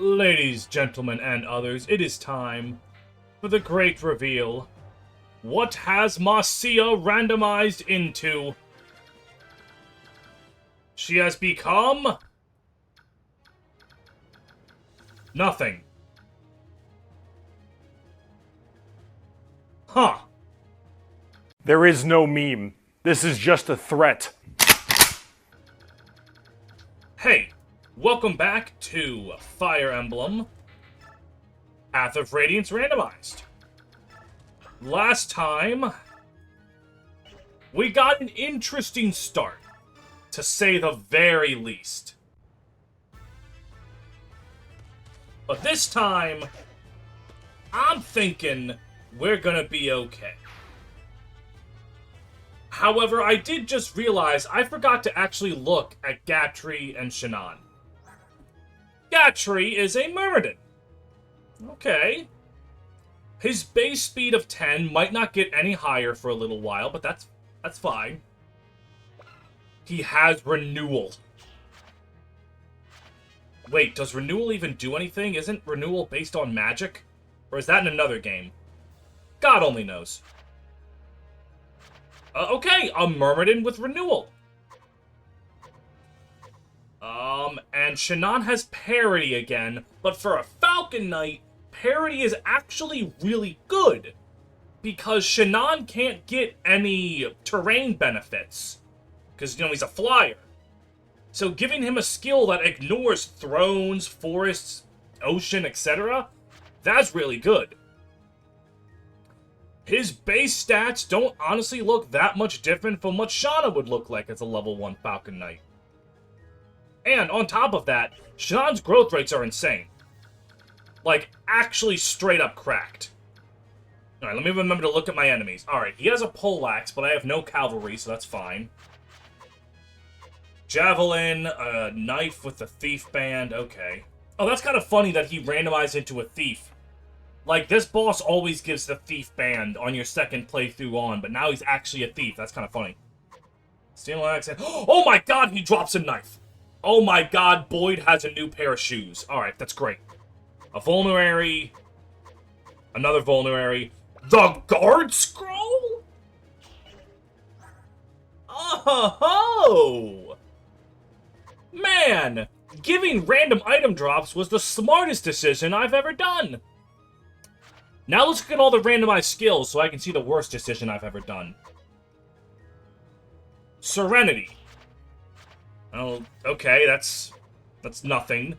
Ladies, gentlemen, and others, it is time for the great reveal. What has Marcia randomized into? She has become... nothing. Huh. There is no meme. This is just a threat. Hey, welcome back to Fire Emblem Path of Radiance Randomized. Last time, we got an interesting start, to say the very least. But this time, I'm thinking we're gonna be okay. However, I did just realize I forgot to actually look at Gatry and Shannon. Gatry is a Myrmidon. Okay. His base speed of 10 might not get any higher for a little while, but that's fine. He has Renewal. Wait, does Renewal even do anything? Isn't Renewal based on magic? Or is that in another game? God only knows. Okay, a Myrmidon with Renewal. And Shannon has Parity again, but for a Falcon Knight, Parity is actually really good. Because Shannon can't get any terrain benefits. Because, he's a flyer. So giving him a skill that ignores thrones, forests, ocean, etc., that's really good. His base stats don't honestly look that much different from what Shauna would look like as a level 1 Falcon Knight. And on top of that, Shannon's growth rates are insane. Like, actually straight up cracked. Alright, let me remember to look at my enemies. Alright, he has a poleaxe, but I have no cavalry, so that's fine. Javelin, a knife with the thief band, okay. Oh, that's kind of funny that he randomized into a thief. Like, this boss always gives the thief band on your second playthrough on, but now he's actually a thief. That's kind of funny. Steel axe and... oh my god, he drops a knife! Oh my god, Boyd has a new pair of shoes. Alright, that's great. A vulnerary. Another vulnerary. The guard scroll? Oh! Man! Giving random item drops was the smartest decision I've ever done. Now let's look at all the randomized skills so I can see the worst decision I've ever done. Serenity. Oh, okay, that's nothing.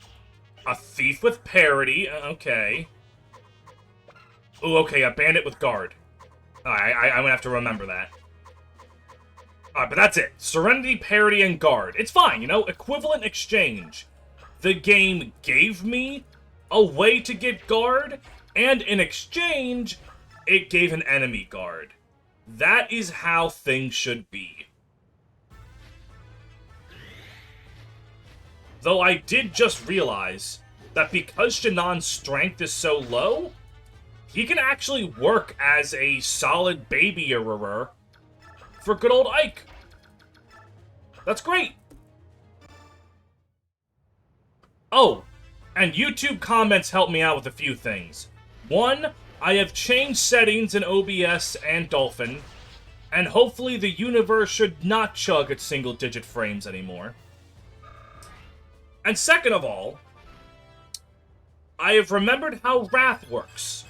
A thief with parity, okay. Ooh, okay, a bandit with guard. I'm gonna have to remember that. Alright, but that's it. Serenity, parity, and guard. It's fine, equivalent exchange. The game gave me a way to get guard, and in exchange, it gave an enemy guard. That is how things should be. Though I did just realize that because Shannon's strength is so low, he can actually work as a solid baby-erer for good old Ike. That's great. Oh, and YouTube comments help me out with a few things. One, I have changed settings in OBS and Dolphin, and hopefully the universe should not chug at single-digit frames anymore. And second of all, I have remembered how Wrath works.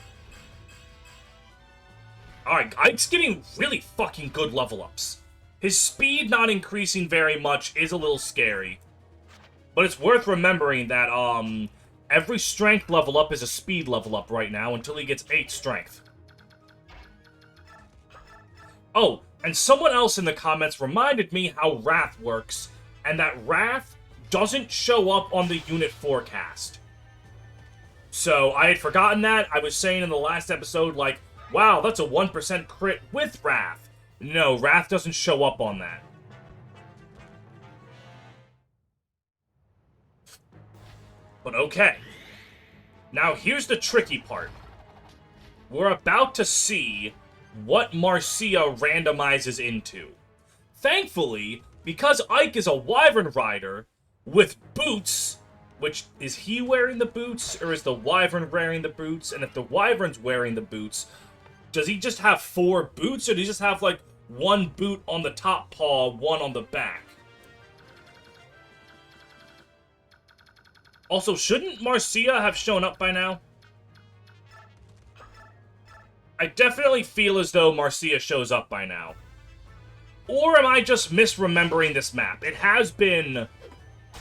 Alright, Ike's getting really fucking good level ups. His speed not increasing very much is a little scary. But it's worth remembering that, every strength level up is a speed level up right now until he gets 8 strength. Oh, and someone else in the comments reminded me how Wrath works, and that Wrath doesn't show up on the unit forecast. So, I had forgotten that. I was saying in the last episode, like, wow, that's a 1% crit with Wrath. No, Wrath doesn't show up on that. But okay. Now here's the tricky part. We're about to see what Marcia randomizes into. Thankfully, because Ike is a Wyvern Rider with boots, Which, is he wearing the boots, or is the wyvern wearing the boots? And if the wyvern's wearing the boots, does he just have 4 boots, or does he just have, like, 1 boot on the top paw, 1 on the back? Also, shouldn't Marcia have shown up by now? I definitely feel as though Marcia shows up by now. Or am I just misremembering this map? It has been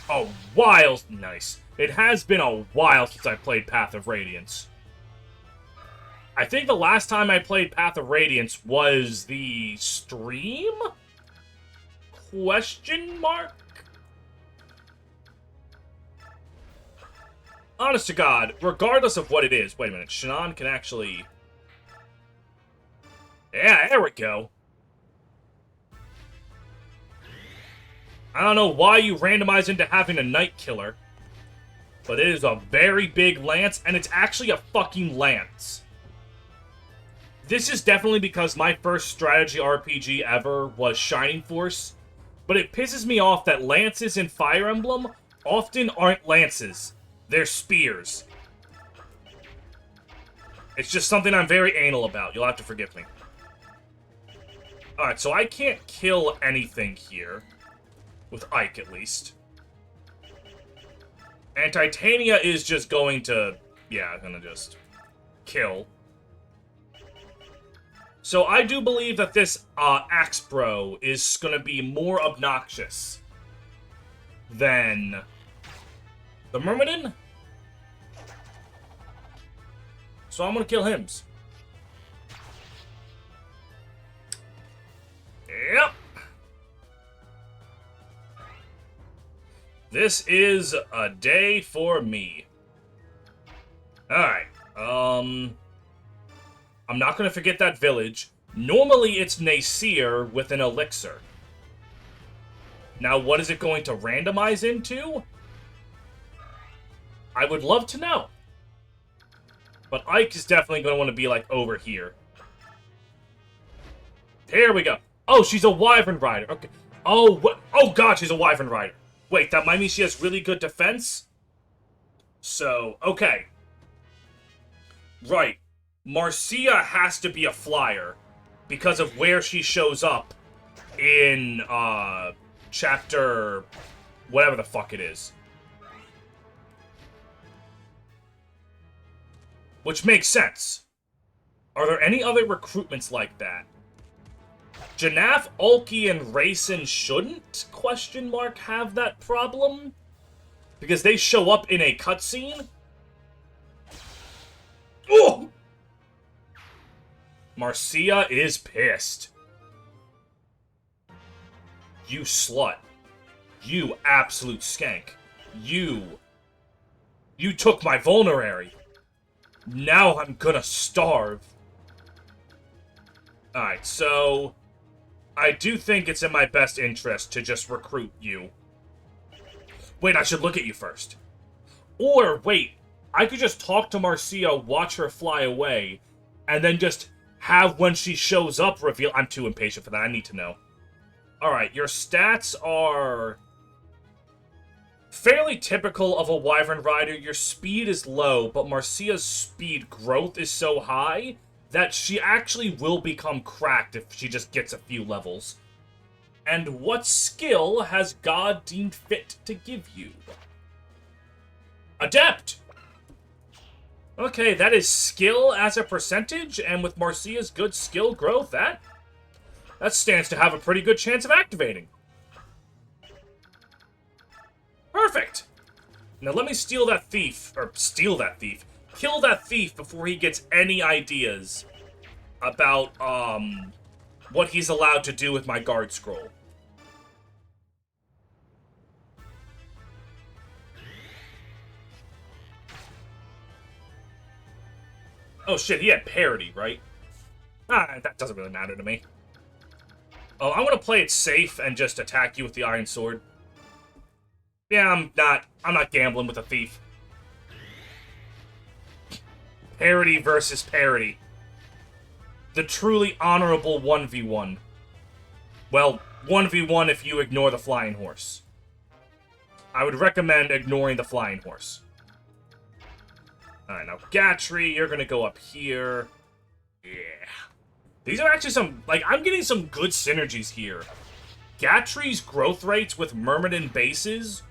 a while... Nice. It has been a while since I played Path of Radiance. I think the last time I played Path of Radiance was the stream? Question mark? Honest to God, regardless of what it is... Wait a minute, Shannon can actually... Yeah, there we go. I don't know why you randomize into having a Night Killer, but it is a very big lance, and it's actually a fucking lance. This is definitely because my first strategy RPG ever was Shining Force, but it pisses me off that lances in Fire Emblem often aren't lances. They're spears. It's just something I'm very anal about. You'll have to forgive me. Alright, so I can't kill anything here. With Ike, at least. And Titania is just going to... Yeah, gonna just... kill. So I do believe that this Axe Bro is gonna be more obnoxious than the Myrmidon. So I'm gonna kill him. Yep. This is a day for me. Alright, I'm not gonna forget that village. Normally it's Nasir with an elixir. Now what is it going to randomize into? I would love to know. But Ike is definitely going to want to be, like, over here. There we go. Oh, she's a wyvern rider. Okay. Oh, what? Oh, God, she's a wyvern rider. Wait, that might mean she has really good defense? So, okay. Right. Marcia has to be a flyer because of where she shows up in, chapter... whatever the fuck it is. Which makes sense. Are there any other recruitments like that? Janaf, Ulki, and Rayson shouldn't, question mark, have that problem? Because they show up in a cutscene? Oh! Marcia is pissed. You slut. You absolute skank. You took my vulnerary. Now I'm gonna starve. Alright, so... I do think it's in my best interest to just recruit you. Wait, I should look at you first. Or, wait, I could just talk to Marcia, watch her fly away, and then just have when she shows up reveal... I'm too impatient for that, I need to know. Alright, your stats are... fairly typical of a Wyvern Rider. Your speed is low, but Marcia's speed growth is so high that she actually will become cracked if she just gets a few levels. And what skill has God deemed fit to give you? Adept! Okay, that is skill as a percentage, and with Marcia's good skill growth, that stands to have a pretty good chance of activating. Perfect! Now let me steal that thief, or steal that thief. Kill that thief before he gets any ideas about, what he's allowed to do with my guard scroll. Oh shit, he had parity, right? That doesn't really matter to me. Oh, I'm gonna play it safe and just attack you with the Iron Sword. Yeah, I'm not gambling with a thief. Parity versus parity. The truly honorable 1v1. Well, 1v1 if you ignore the flying horse. I would recommend ignoring the flying horse. Alright, now Gatry, you're gonna go up here. Yeah. These are actually some, like, I'm getting some good synergies here. Gatry's growth rates with Myrmidon bases,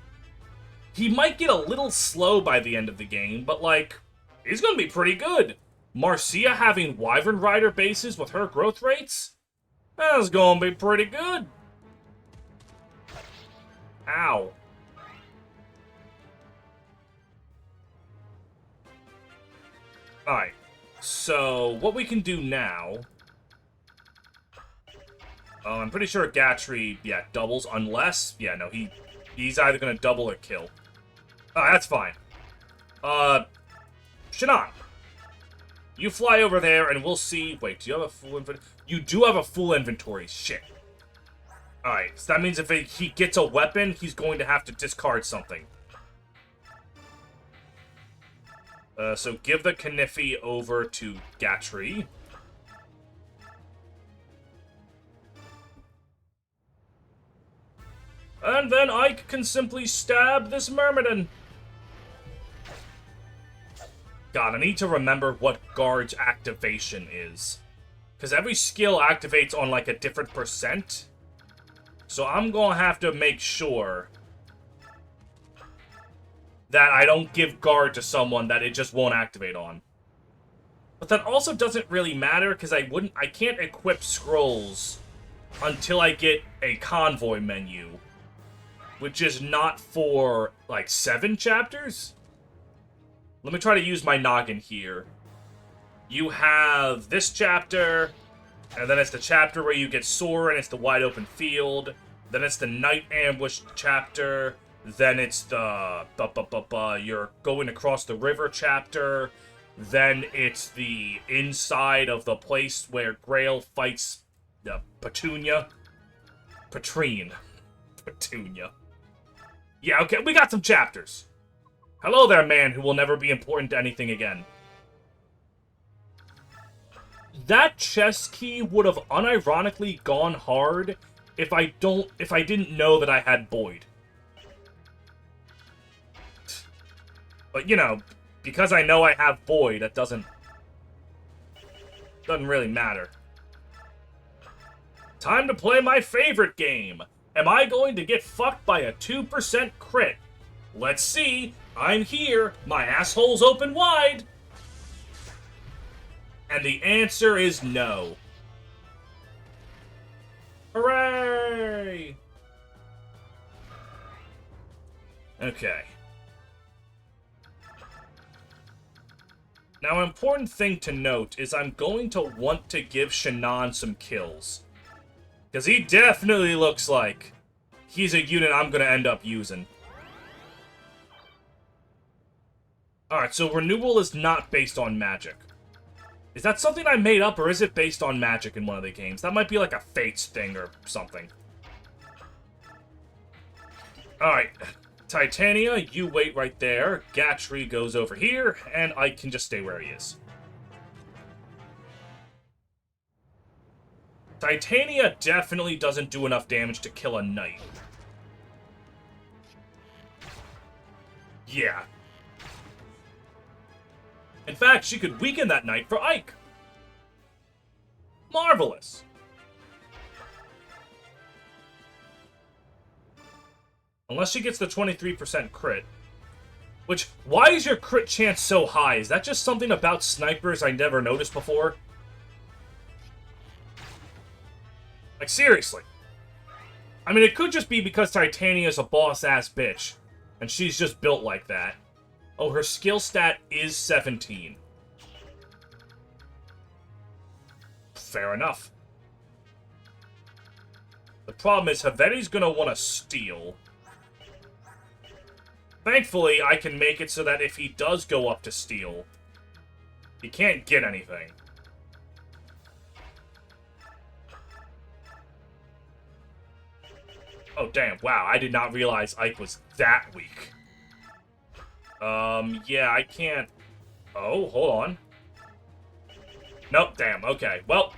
he might get a little slow by the end of the game, but, like, he's gonna be pretty good. Marcia having Wyvern Rider bases with her growth rates, that's gonna be pretty good. Ow. Alright, so what we can do now... I'm pretty sure Gatry, yeah, doubles, unless... Yeah, no, he's either gonna double or kill. Oh, that's fine. Shannon. You fly over there, and we'll see... Wait, do you have a full inventory? You do have a full inventory. Shit. Alright, so that means if he gets a weapon, he's going to have to discard something. So give the Kniffy over to Gatry. And then Ike can simply stab this Myrmidon. God, I need to remember what Guard's activation is. Because every skill activates on, like, a different percent. So I'm gonna have to make sure that I don't give Guard to someone that it just won't activate on. But that also doesn't really matter, because I can't equip scrolls until I get a convoy menu. Which is not for, like, 7 chapters? Let me try to use my noggin here. You have this chapter, and then it's the chapter where you get Sora and it's the wide open field. Then it's the night ambush chapter. Then it's the you're going across the river chapter. Then it's the inside of the place where Grail fights Petunia. Petrine. Petunia. Yeah, okay, we got some chapters. Hello there, man who will never be important to anything again. That chest key would have unironically gone hard if I didn't know that I had Boyd. But, you know, because I know I have Boyd, that doesn't really matter. Time to play my favorite game. Am I going to get fucked by a 2% crit? Let's see. I'm here. My asshole's open wide. And the answer is no. Hooray! Okay. Now, an important thing to note is I'm going to want to give Shannon some kills. Because he definitely looks like he's a unit I'm going to end up using. Alright, so renewal is not based on magic. Is that something I made up, or is it based on magic in one of the games? That might be like a Fates thing or something. Alright, Titania, you wait right there. Gatry goes over here, and I can just stay where he is. Titania definitely doesn't do enough damage to kill a knight. Yeah. In fact, she could weaken that knight for Ike. Marvelous. Unless she gets the 23% crit. Which, why is your crit chance so high? Is that just something about snipers I never noticed before? Like, seriously. I mean, it could just be because Titania's a boss-ass bitch. And she's just built like that. Oh, her skill stat is 17. Fair enough. The problem is, Healhedge's gonna want to steal. Thankfully, I can make it so that if he does go up to steal, he can't get anything. Oh, damn. Wow, I did not realize Ike was that weak. Yeah, I can't... Oh, hold on. Nope, damn, okay. Well...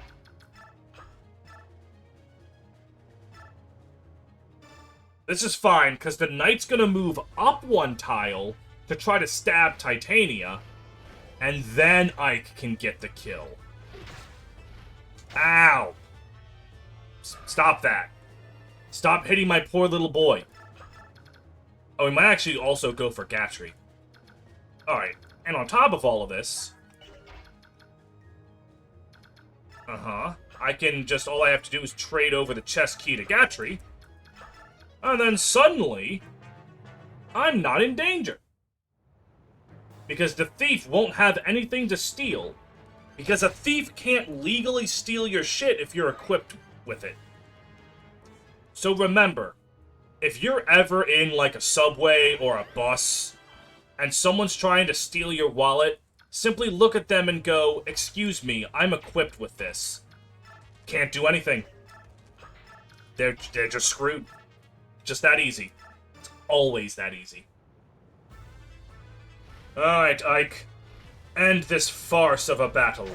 This is fine, because the knight's gonna move up one tile to try to stab Titania, and then Ike can get the kill. Ow! Stop that. Stop hitting my poor little boy. Oh, we might actually also go for Gatry. Alright, and on top of all of this... I can just... All I have to do is trade over the chest key to Gatry. And then suddenly... I'm not in danger. Because the thief won't have anything to steal. Because a thief can't legally steal your shit if you're equipped with it. So remember, if you're ever in, like, a subway or a bus, and someone's trying to steal your wallet, simply look at them and go, "Excuse me, I'm equipped with this." Can't do anything. They're just screwed. Just that easy. It's always that easy. Alright, Ike. End this farce of a battle.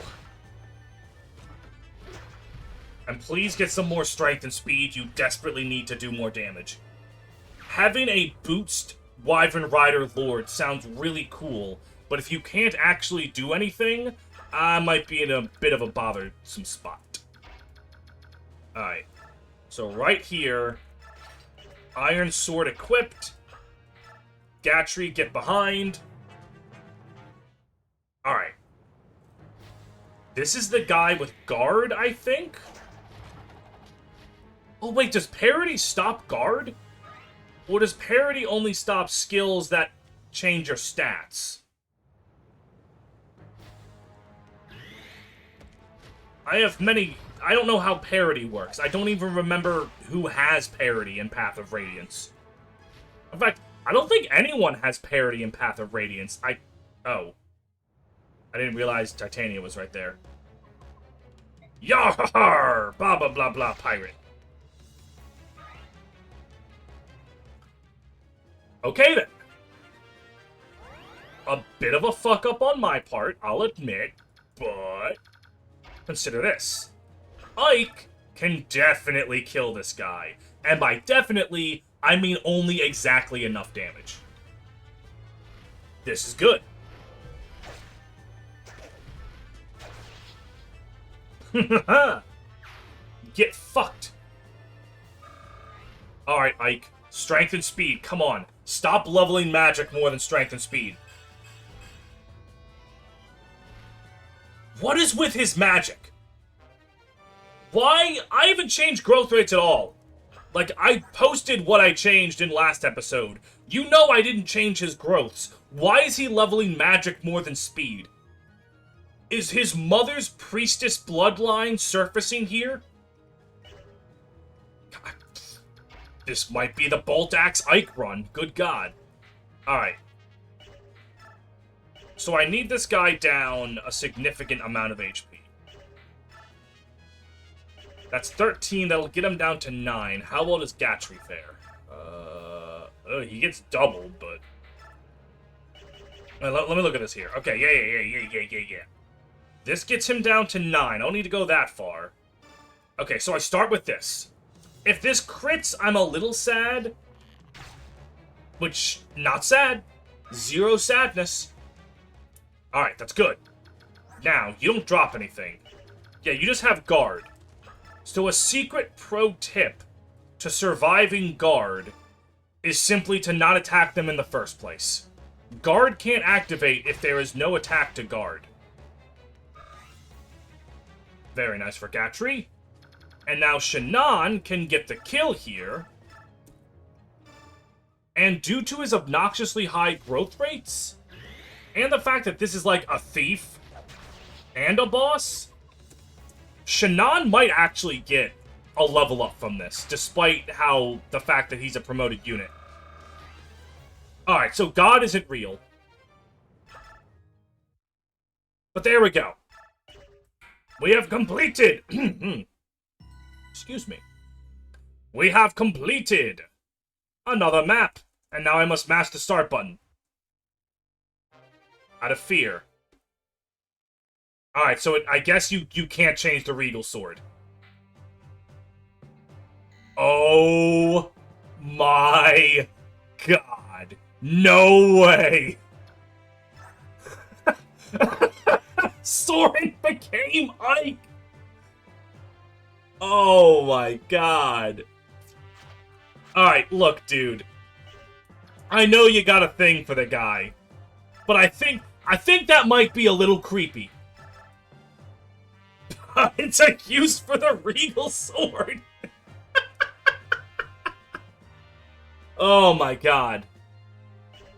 And please get some more strength and speed. You desperately need to do more damage. Having a boost Wyvern Rider Lord sounds really cool, but if you can't actually do anything, I might be in a bit of a bothersome spot. Alright. So right here, Iron Sword equipped. Gatry, get behind. Alright. This is the guy with guard, I think? Oh wait, does parity stop guard? Or does parity only stop skills that change your stats? I don't know how parity works. I don't even remember who has parity in Path of Radiance. In fact, I don't think anyone has parity in Path of Radiance. Oh. I didn't realize Titania was right there. Yar! Blah, blah, blah, blah, pirate. Okay, then. A bit of a fuck-up on my part, I'll admit, but... Consider this. Ike can definitely kill this guy. And by definitely, I mean only exactly enough damage. This is good. Get fucked. Alright, Ike. Strength and speed, come on. Stop leveling magic more than strength and speed. What is with his magic? Why? I haven't changed growth rates at all. Like, I posted what I changed in last episode. You know I didn't change his growths. Why is he leveling magic more than speed? Is his mother's priestess bloodline surfacing here? God. This might be the Bolt Axe Ike run. Good God. Alright. So I need this guy down a significant amount of HP. That's 13. That'll get him down to 9. How well does Gatry fare? He gets doubled, but... Let me look at this here. Okay, yeah. This gets him down to 9. I don't need to go that far. Okay, so I start with this. If this crits, I'm a little sad. Which, not sad. Zero sadness. Alright, that's good. Now, you don't drop anything. Yeah, you just have guard. So a secret pro tip to surviving guard is simply to not attack them in the first place. Guard can't activate if there is no attack to guard. Very nice for Gatry. And now Shannon can get the kill here. And due to his obnoxiously high growth rates, and the fact that this is like a thief and a boss, Shannon might actually get a level up from this, despite the fact that he's a promoted unit. Alright, so God isn't real. But there we go. We have completed... Excuse me. We have completed another map. And now I must mash the start button. Out of fear. Alright, so I guess you can't change the Regal Sword. Oh my god. No way. Soren became Ike. Oh my god. Alright, look, dude. I know you got a thing for the guy. But I think that might be a little creepy. It's a use for the regal sword. Oh my god.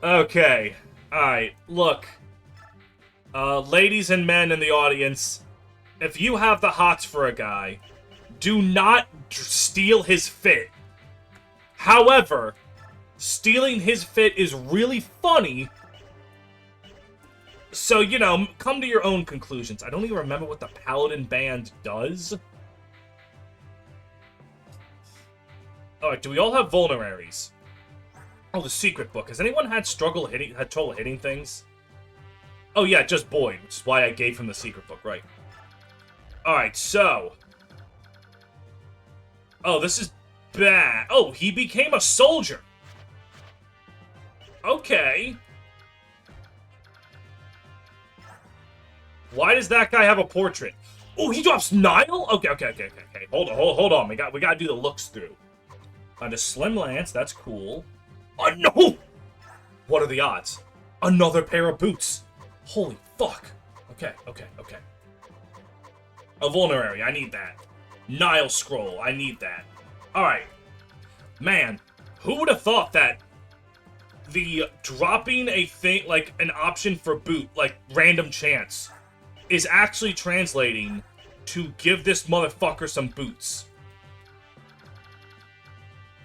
Okay. Alright, look. Ladies and men in the audience, if you have the hots for a guy, do not steal his fit. However, stealing his fit is really funny. So, you know, come to your own conclusions. I don't even remember what the Paladin band does. Alright, do we all have vulneraries? Oh, the secret book. Has anyone had trouble hitting things? Oh yeah, just Boyd, which is why I gave him the secret book, right. Alright, so... Oh, this is bad. Oh, he became a soldier. Okay. Why does that guy have a portrait? Oh, he drops Nile? Okay. Hold on. We gotta do the looks through. The Slim Lance, that's cool. Oh, no! What are the odds? Another pair of boots. Holy fuck. Okay. A vulnerary, I need that. Nile scroll, I need that. Alright. Man, who would have thought that the dropping a thing, like an option for boot, like random chance, is actually translating to give this motherfucker some boots.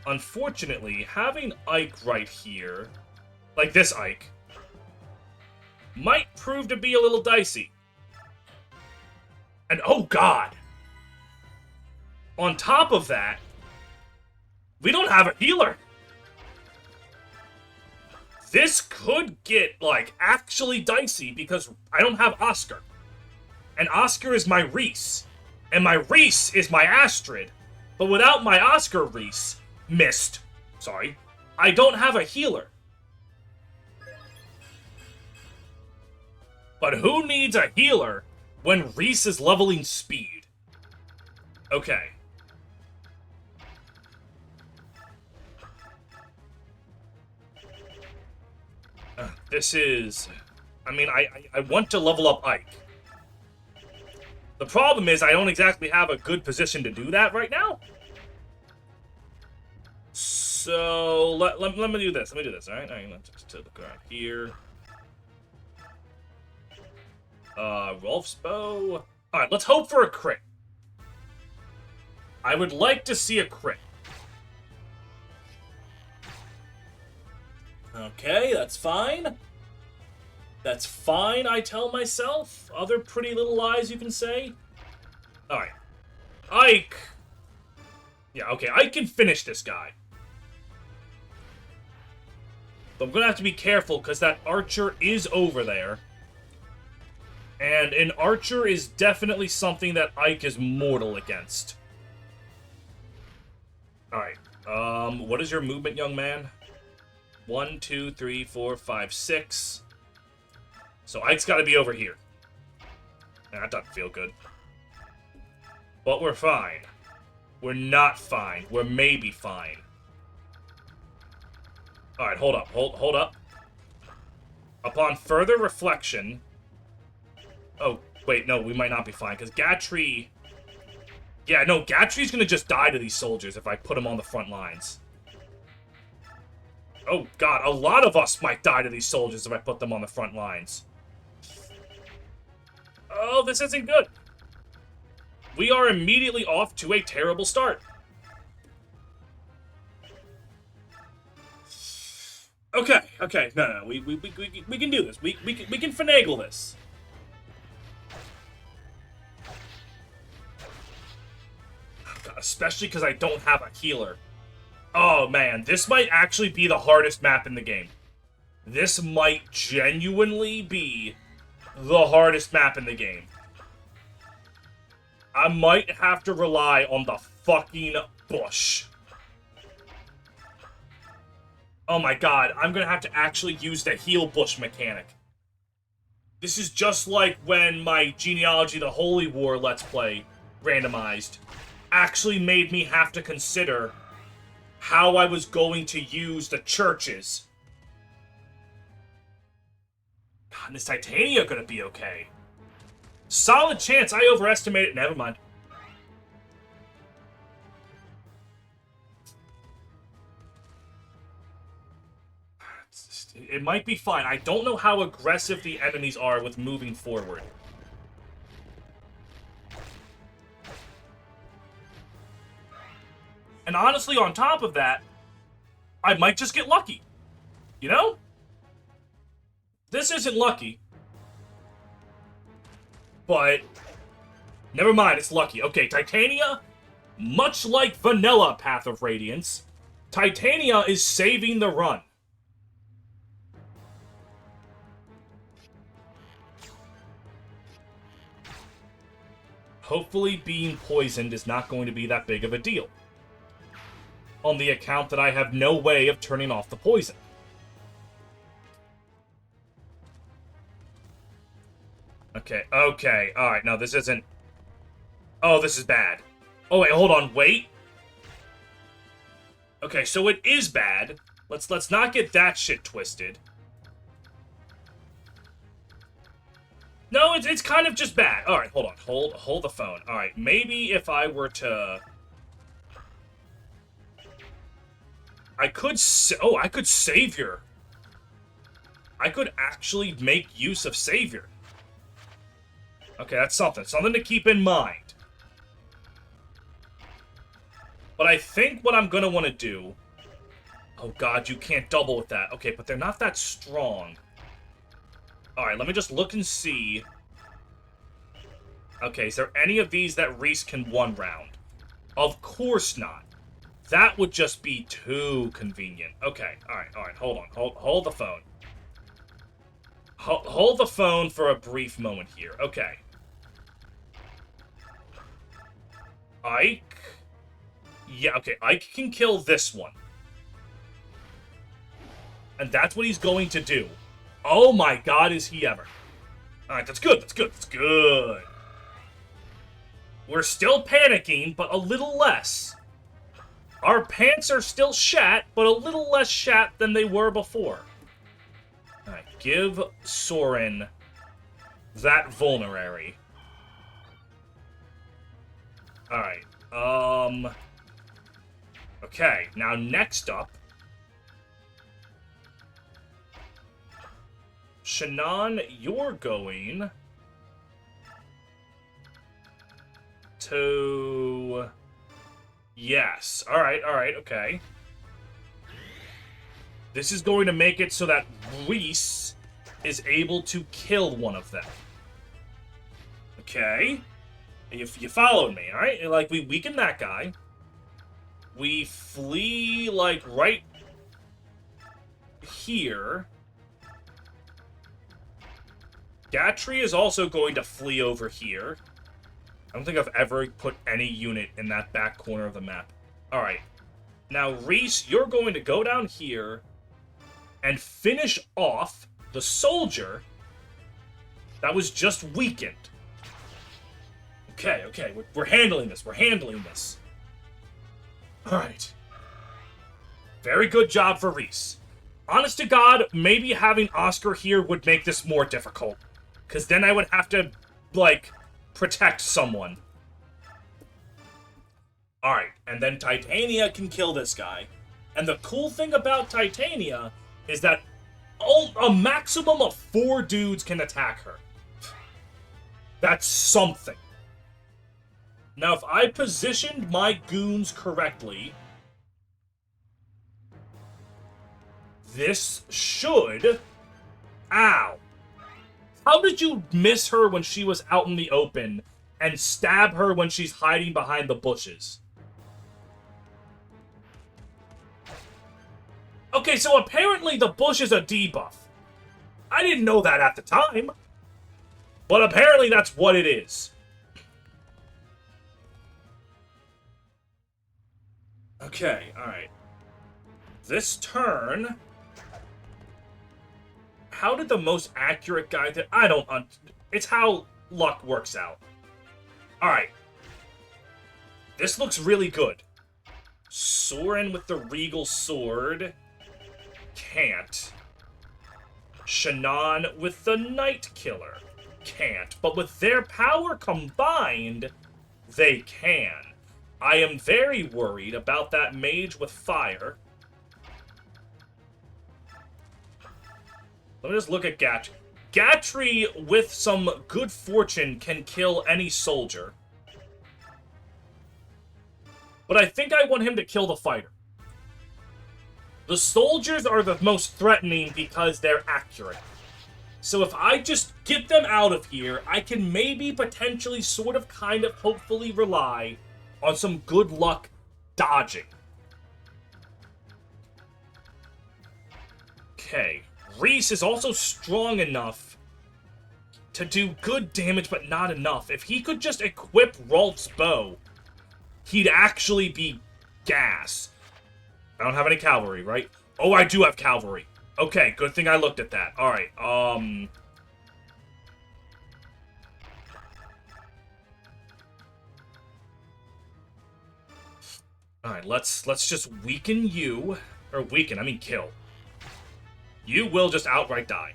Unfortunately, having Ike right here, like this Ike, might prove to be a little dicey. And oh god! On top of that, we don't have a healer! This could get, like, actually dicey because I don't have Oscar. And Oscar is my Reese. And my Reese is my Astrid. But without my Oscar Reese, I don't have a healer. But who needs a healer when Reese is leveling speed? Okay. This is... I mean, I want to level up Ike. The problem is I don't exactly have a good position to do that right now. So, let me do this. Alright, let's just look around here. Rolf's bow. Alright, let's hope for a crit. I would like to see a crit. Okay, that's fine. That's fine, I tell myself. Other pretty little lies you can say. Alright. Ike. Yeah, okay, I can finish this guy. But I'm gonna have to be careful, because that archer is over there. And an archer is definitely something that Ike is mortal against. Alright. What is your movement, young man? 1, 2, 3, 4, 5, 6. So Ike's gotta be over here. That doesn't feel good. But we're fine. We're not fine. We're maybe fine. Alright, hold up. Hold up. Upon further reflection... Oh, wait, no, we might not be fine, because Gatry... Yeah, no, Gatry's gonna just die to these soldiers if I put him on the front lines. Oh, God, a lot of us might die to these soldiers if I put them on the front lines. Oh, this isn't good. We are immediately off to a terrible start. Okay, no, we can do this. We can finagle this. God, especially because I don't have a healer. Oh man, this might actually be the hardest map in the game. This might genuinely be the hardest map in the game. I might have to rely on the fucking bush. Oh my god, I'm gonna have to actually use the heal bush mechanic. This is just like when my Genealogy the Holy War Let's Play, randomized, actually made me have to consider how I was going to use the churches. God, is Titania gonna be okay? Solid chance I overestimated it. Never mind. It might be fine. I don't know how aggressive the enemies are with moving forward. And honestly, on top of that, I might just get lucky. You know? This isn't lucky. But never mind, it's lucky. Okay, Titania, much like vanilla Path of Radiance, Titania is saving the run. Hopefully being poisoned is not going to be that big of a deal. On the account that I have no way of turning off the poison. Okay, alright, no, this isn't... Oh, this is bad. Oh, wait, hold on, wait. Okay, so it is bad. Let's not get that shit twisted. No, it's kind of just bad. Alright, hold on, hold the phone. Alright, maybe if I were to... I could Savior. I could actually make use of Savior. Okay, that's something. Something to keep in mind. But I think what I'm gonna want to do... Oh god, you can't double with that. Okay, but they're not that strong. Alright, let me just look and see. Okay, is there any of these that Reese can one round? Of course not. That would just be too convenient. Okay, alright, hold on. Hold the phone. Hold the phone for a brief moment here. Okay. Ike? Yeah, okay, Ike can kill this one. And that's what he's going to do. Oh my god, is he ever. Alright, that's good. We're still panicking, but a little less. Our pants are still shat, but a little less shat than they were before. Alright, give Soren that vulnerary. Alright, okay, now next up... Shannon, you're going... to... Yes. Alright, okay. This is going to make it so that Reese is able to kill one of them. Okay. You followed me, alright? Like, we weaken that guy. We flee, like, right here. Gatry is also going to flee over here. I don't think I've ever put any unit in that back corner of the map. Alright. Now, Reese, you're going to go down here and finish off the soldier that was just weakened. Okay, we're handling this. Alright. Very good job for Reese. Honest to God, maybe having Oscar here would make this more difficult. Because then I would have to, like... protect someone. Alright, and then Titania can kill this guy. And the cool thing about Titania is that a maximum of 4 dudes can attack her. That's something. Now, if I positioned my goons correctly, this should... Ow. How did you miss her when she was out in the open and stab her when she's hiding behind the bushes? Okay, so apparently the bush is a debuff. I didn't know that at the time. But apparently that's what it is. Okay, alright. This turn... How did the most accurate guy... I don't... It's how luck works out. Alright. This looks really good. Soren with the Regal Sword. Can't. Shannon with the Night Killer. Can't. But with their power combined, they can. I am very worried about that mage with fire. Let me just look at Gatry. Gatry, with some good fortune, can kill any soldier. But I think I want him to kill the fighter. The soldiers are the most threatening because they're accurate. So if I just get them out of here, I can maybe potentially sort of kind of hopefully rely on some good luck dodging. Okay. Reese is also strong enough to do good damage, but not enough. If he could just equip Rolf's bow, he'd actually be gas. I don't have any cavalry, right? Oh, I do have cavalry. Okay, good thing I looked at that. Alright, Alright, let's just weaken you. Or weaken, I mean kill. You will just outright die.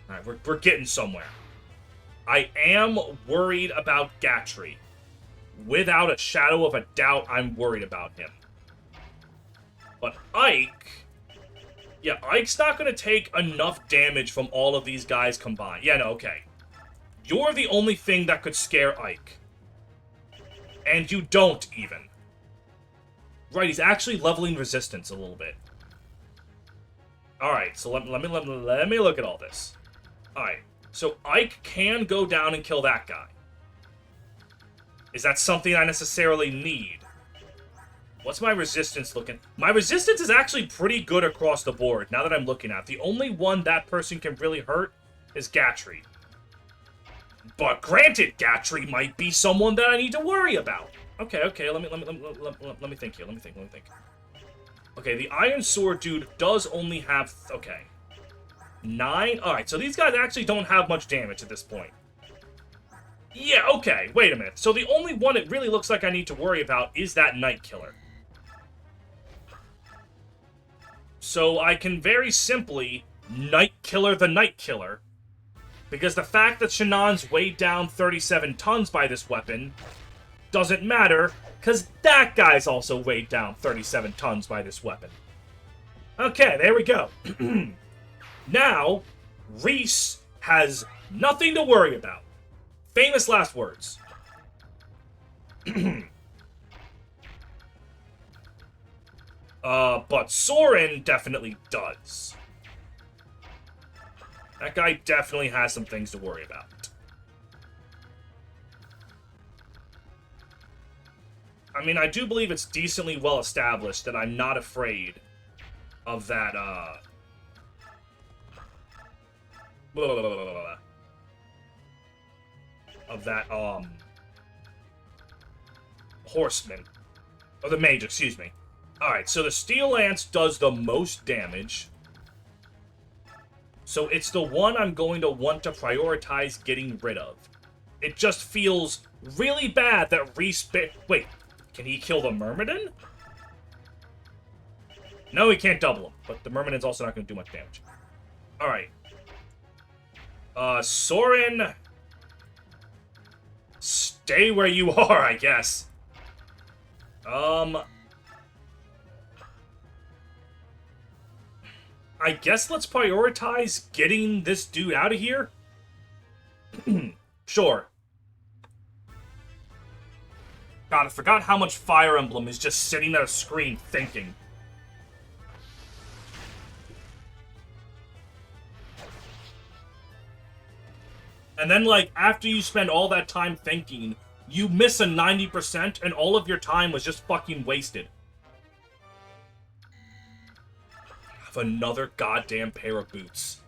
Alright, we're getting somewhere. I am worried about Gatry. Without a shadow of a doubt, I'm worried about him. But Ike... Yeah, Ike's not going to take enough damage from all of these guys combined. Yeah, no, okay. You're the only thing that could scare Ike. And you don't, even. Right, he's actually leveling resistance a little bit. Alright, so let me look at all this. Alright, so Ike can go down and kill that guy. Is that something I necessarily need? What's my resistance looking? My resistance is actually pretty good across the board, now that I'm looking at it. The only one that person can really hurt is Gatry. But granted, Gatry might be someone that I need to worry about. Okay, let me think here. Let me think. Okay, the Iron Sword dude does only have... Okay. 9? Alright, so these guys actually don't have much damage at this point. Yeah, okay, wait a minute. So the only one it really looks like I need to worry about is that Night Killer. So I can very simply Night Killer the Night Killer. Because the fact that Shannon's weighed down 37 tons by this weapon doesn't matter, because that guy's also weighed down 37 tons by this weapon. Okay, there we go. Now, Reese has nothing to worry about. Famous last words. But Soren definitely does. That guy definitely has some things to worry about. I mean, I do believe it's decently well established that I'm not afraid of that, of that, horseman. Or the mage, excuse me. Alright, so the Steel Lance does the most damage. So it's the one I'm going to want to prioritize getting rid of. It just feels really bad that Wait, can he kill the Myrmidon? No, he can't double him, but the Myrmidon's also not going to do much damage. Alright. Soren... Stay where you are, I guess. I guess let's prioritize getting this dude out of here. Sure. God, I forgot how much Fire Emblem is just sitting at a screen thinking. And then, like, after you spend all that time thinking, you miss a 90% and all of your time was just fucking wasted. Have another goddamn pair of boots.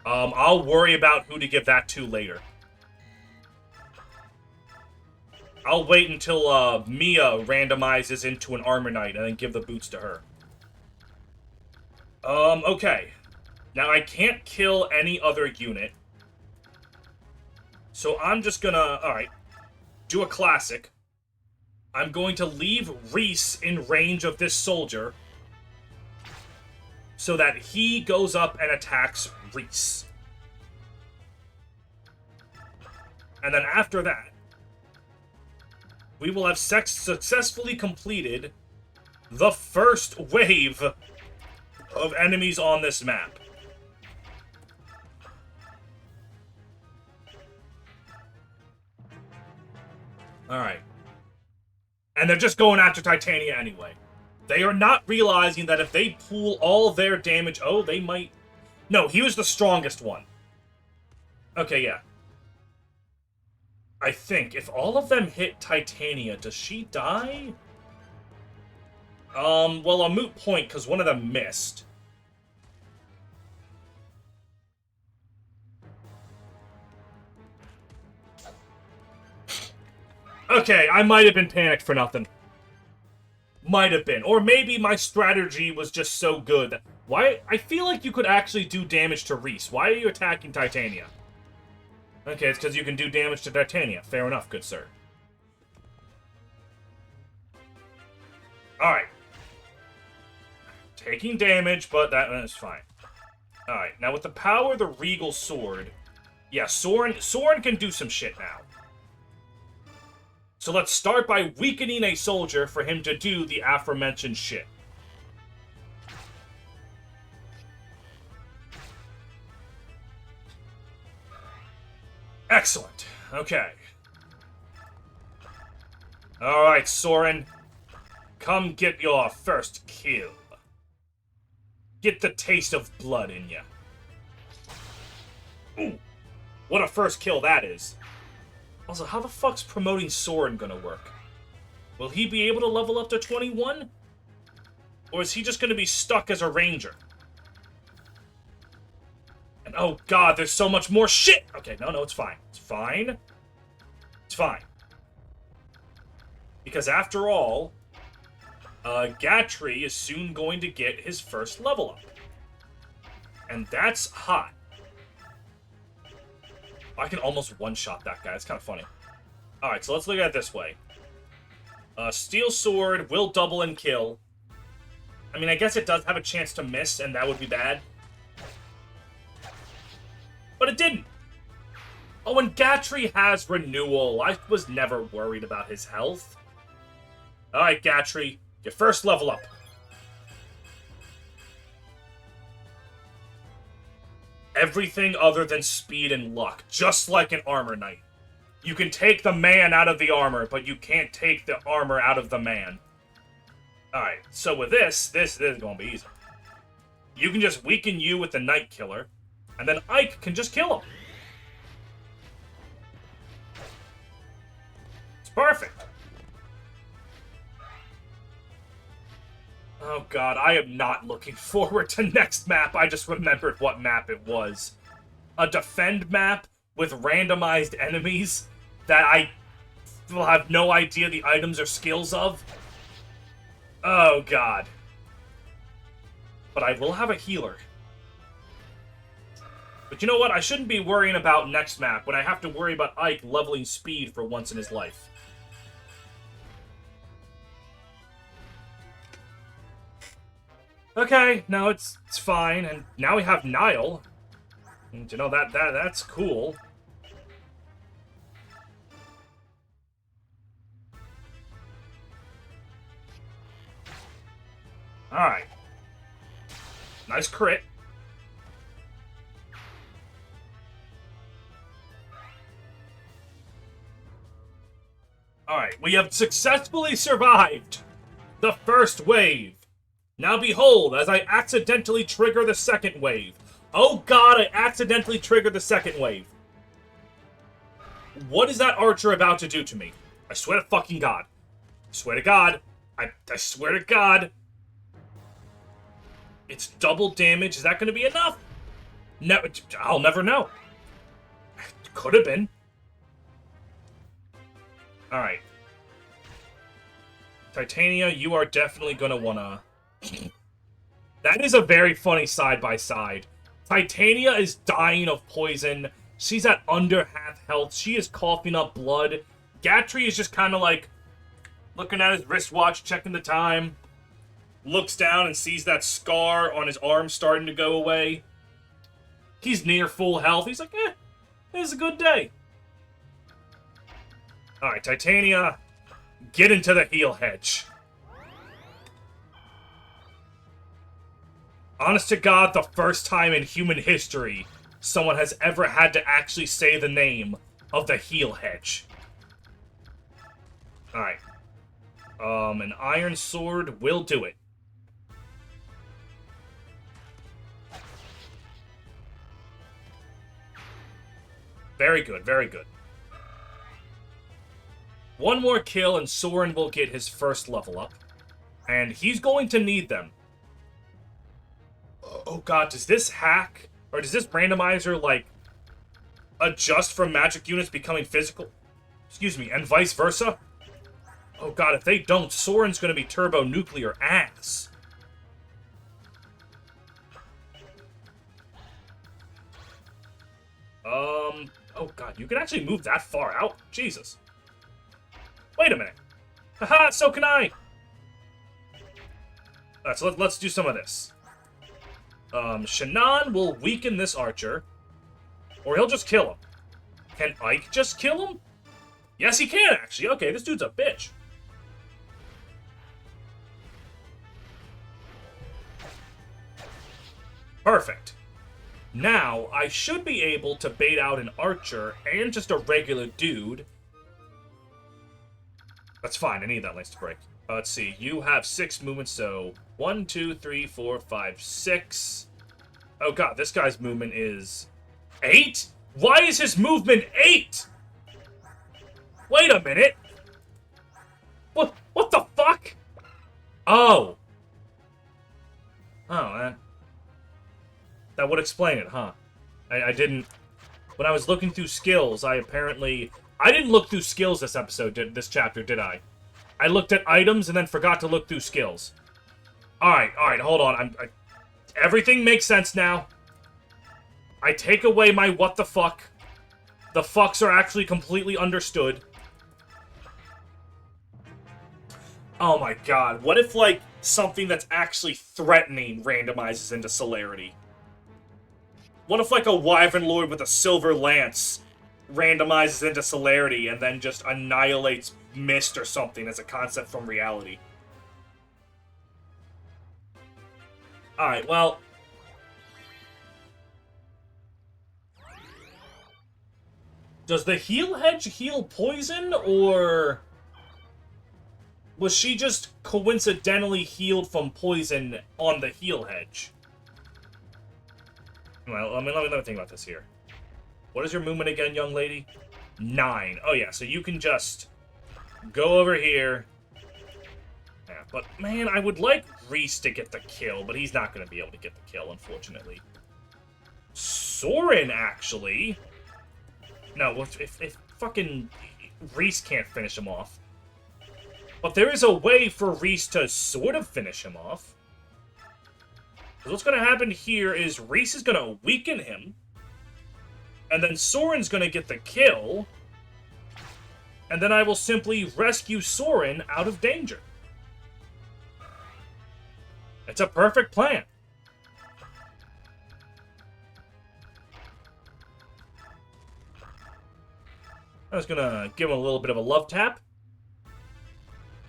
I'll worry about who to give that to later. I'll wait until Mia randomizes into an Armor Knight and then give the boots to her. Okay. Now I can't kill any other unit. So I'm just gonna, alright, do a classic. I'm going to leave Reese in range of this soldier so that he goes up and attacks Reese. And then after that, we will have successfully completed the first wave of enemies on this map. Alright. And they're just going after Titania anyway. They are not realizing that if they pool all their damage... Oh, they might... No, he was the strongest one. Okay, yeah. I think if all of them hit Titania, does she die? Well, a moot point, because one of them missed. Okay, I might have been panicked for nothing. Might have been. Or maybe my strategy was just so good. Why? I feel like you could actually do damage to Reese. Why are you attacking Titania? Okay, it's because you can do damage to Titania. Fair enough, good sir. Alright. Taking damage, but that is fine. Alright, now with the power of the Regal Sword... Yeah, Soren can do some shit now. So let's start by weakening a soldier for him to do the aforementioned shit. Excellent. Okay. Alright, Soren. Come get your first kill. Get the taste of blood in ya. Ooh. What a first kill that is. Also, how the fuck's promoting Soren gonna work? Will he be able to level up to 21? Or is he just gonna be stuck as a ranger? And oh god, there's so much more shit! Okay, no, it's fine. It's fine. It's fine. Because after all, Gatry is soon going to get his first level up. And that's hot. I can almost one-shot that guy. It's kind of funny. Alright, so let's look at it this way. Steel Sword will double and kill. I mean, I guess it does have a chance to miss, and that would be bad. But it didn't! Oh, and Gatry has Renewal. I was never worried about his health. Alright, Gatry. Your first level up. Everything other than speed and luck. Just like an Armor Knight. You can take the man out of the armor, but you can't take the armor out of the man. Alright, so with this is going to be easy. You can just weaken you with the Night Killer, and then Ike can just kill him. It's perfect. Oh god, I am not looking forward to next map. I just remembered what map it was. A defend map with randomized enemies that I will have no idea the items or skills of. Oh god. But I will have a healer. But you know what? I shouldn't be worrying about next map when I have to worry about Ike leveling speed for once in his life. Okay, no, it's fine, and now we have Niall. And you know, that's cool. Alright. Nice crit. Alright, we have successfully survived the first wave. Now behold, as I accidentally trigger the second wave. Oh god, I accidentally triggered the second wave. What is that archer about to do to me? I swear to fucking god. I swear to god. I swear to god. It's double damage. Is that going to be enough? No, I'll never know. Could have been. Alright. Titania, you are definitely gonna wanna... That is a very funny side-by-side. Titania is dying of poison. She's at under half health. She is coughing up blood. Gatry is just kind of like looking at his wristwatch, checking the time. Looks down and sees that scar on his arm starting to go away. He's near full health. He's like, this is a good day. Alright, Titania, get into the Healhedge. Honest to God, the first time in human history someone has ever had to actually say the name of the Healhedge. Alright. An iron sword will do it. Very good, very good. One more kill and Soren will get his first level up. And he's going to need them. Oh god, does this hack, or does this randomizer, like, adjust from magic units becoming physical? Excuse me, and vice versa? Oh god, if they don't, Soren's gonna be turbo nuclear ass. Oh god, you can actually move that far out? Jesus. Wait a minute. Haha, so can I! Alright, so let's do some of this. Shannon will weaken this archer, or he'll just kill him. Can Ike just kill him? Yes, he can, actually. Okay, this dude's a bitch. Perfect. Now, I should be able to bait out an archer and just a regular dude. That's fine, I need that lance to break. Let's see, you have 6 movements, so 1, 2, 3, 4, 5, 6. Oh god, this guy's movement is 8? Why is his movement 8? Wait a minute. What the fuck? Oh. Oh, that would explain it, huh? I didn't... When I was looking through skills, I didn't look through skills this episode, this chapter, did I? I looked at items and then forgot to look through skills. Alright, hold on. Everything makes sense now. I take away my what the fuck. The fucks are actually completely understood. Oh my god, what if, like, something that's actually threatening randomizes into celerity? What if, like, a Wyvern Lord with a silver lance randomizes into celerity and then just annihilates mist or something as a concept from reality? Alright, well... Does the Healhedge heal poison, or... was she just coincidentally healed from poison on the Healhedge? Well, let me think about this here. What is your movement again, young lady? 9. Oh yeah, so you can just go over here. Yeah, but man, I would like Reese to get the kill, but he's not going to be able to get the kill, unfortunately. Soren, actually. No, if fucking Reese can't finish him off. But there is a way for Reese to sort of finish him off. Because what's going to happen here is Reese is going to weaken him. And then Soren's going to get the kill. And then I will simply rescue Soren out of danger. It's a perfect plan. I was going to give him a little bit of a love tap.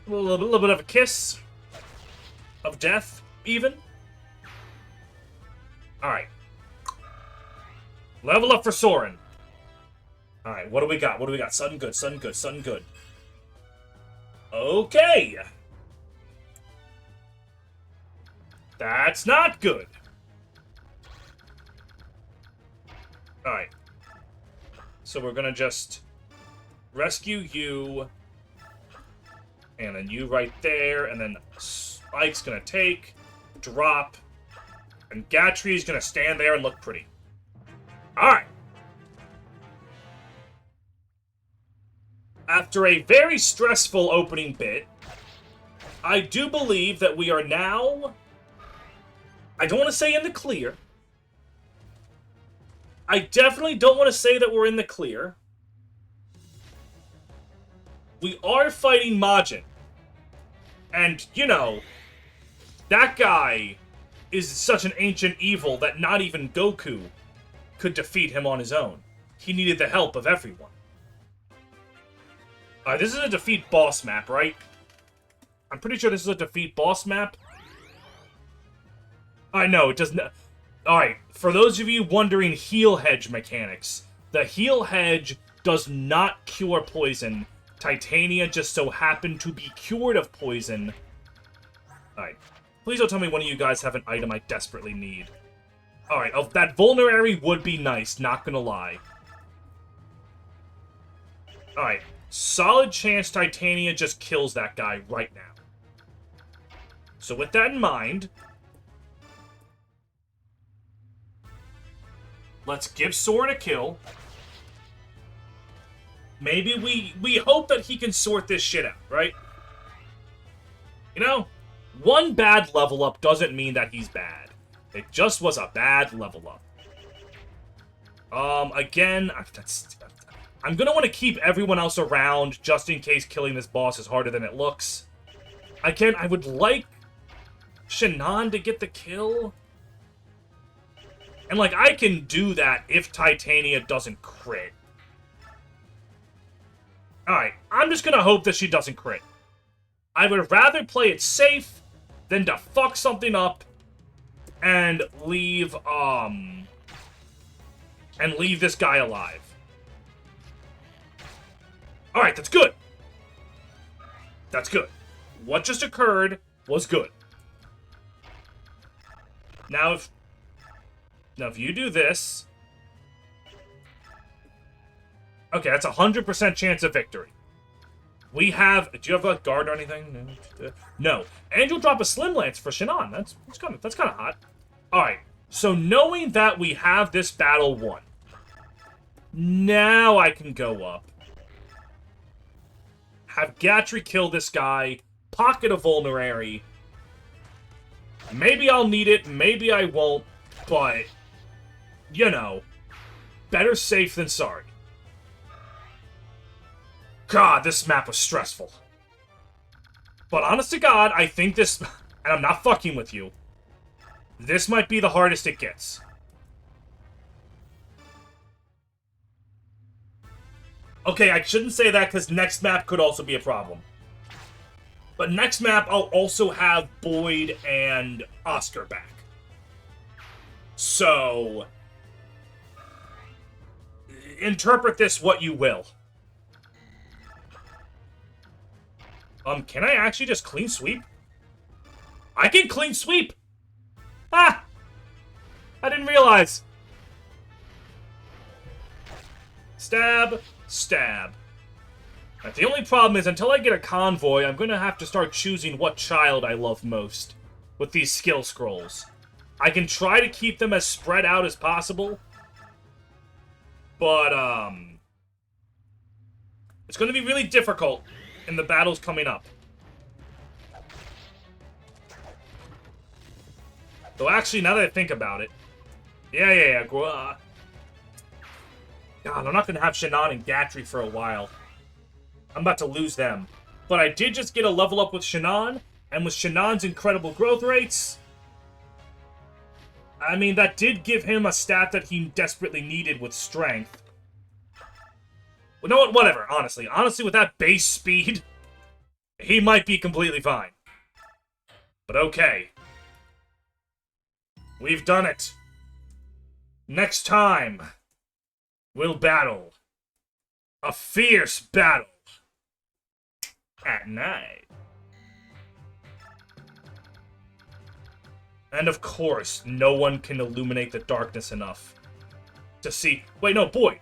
A little bit of a kiss. Of death, even. Alright. Level up for Soren. Alright, what do we got? What do we got? Sudden good, sudden good, sudden good. Okay. That's not good. Alright. So we're gonna just rescue you. And then you right there. And then Spike's gonna take, drop. And Gatry's gonna stand there and look pretty. Alright. After a very stressful opening bit, I do believe that we are now... I don't want to say in the clear. I definitely don't want to say that we're in the clear. We are fighting Majin. And, you know, that guy is such an ancient evil that not even Goku could defeat him on his own. He needed the help of everyone. This is a defeat boss map, right? I'm pretty sure this is a defeat boss map. I know, it doesn't... Alright, for those of you wondering Healhedge mechanics, the Healhedge does not cure poison. Titania just so happened to be cured of poison. Alright, please don't tell me one of you guys have an item I desperately need. Alright, that vulnerary would be nice, not gonna lie. Alright, solid chance Titania just kills that guy right now. So with that in mind, let's give Sora a kill. Maybe we hope that he can sort this shit out, right? You know, one bad level up doesn't mean that he's bad. It just was a bad level up. Again, I'm gonna want to keep everyone else around just in case killing this boss is harder than it looks. Again, I would like Shannon to get the kill. And, like, I can do that if Titania doesn't crit. Alright, I'm just gonna hope that she doesn't crit. I would rather play it safe than to fuck something up and leave this guy alive. Alright, that's good. That's good. What just occurred was good. Now if you do this... Okay, that's 100% chance of victory. We have... Do you have a guard or anything? No. And you'll drop a Slim Lance for Shannon. That's kind of hot. Alright, so knowing that we have this battle won, now I can go up. Have Gatry kill this guy, pocket a vulnerary. Maybe I'll need it, maybe I won't, but, you know, better safe than sorry. God, this map was stressful. But honest to God, I think this, and I'm not fucking with you, this might be the hardest it gets. Okay, I shouldn't say that because next map could also be a problem. But next map, I'll also have Boyd and Oscar back. So, interpret this what you will. Can I actually just clean sweep? I can clean sweep! Ah! I didn't realize. Stab, stab. But the only problem is, until I get a convoy, I'm gonna have to start choosing what child I love most with these skill scrolls. I can try to keep them as spread out as possible, but, it's gonna be really difficult in the battles coming up. Though actually, now that I think about it, yeah. God, I'm not gonna have Shannon and Gatry for a while. I'm about to lose them. But I did just get a level up with Shannon, and with Shannon's incredible growth rates, I mean, that did give him a stat that he desperately needed with strength. Well, you know what? Whatever, honestly. Honestly, with that base speed, he might be completely fine. But okay. We've done it. Next time, we'll battle. A fierce battle. At night. And of course, no one can illuminate the darkness enough to see... Wait, no, Boyd.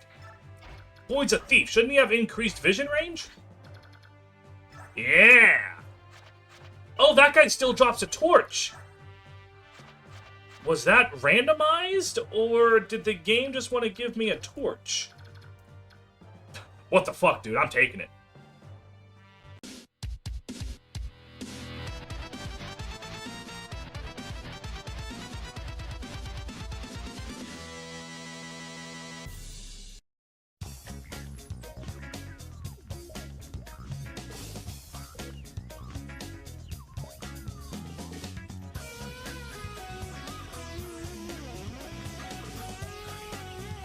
Boyd's a thief. Shouldn't he have increased vision range? Yeah! Oh, that guy still drops a torch! Was that randomized? Or did the game just want to give me a torch? What the fuck, dude? I'm taking it.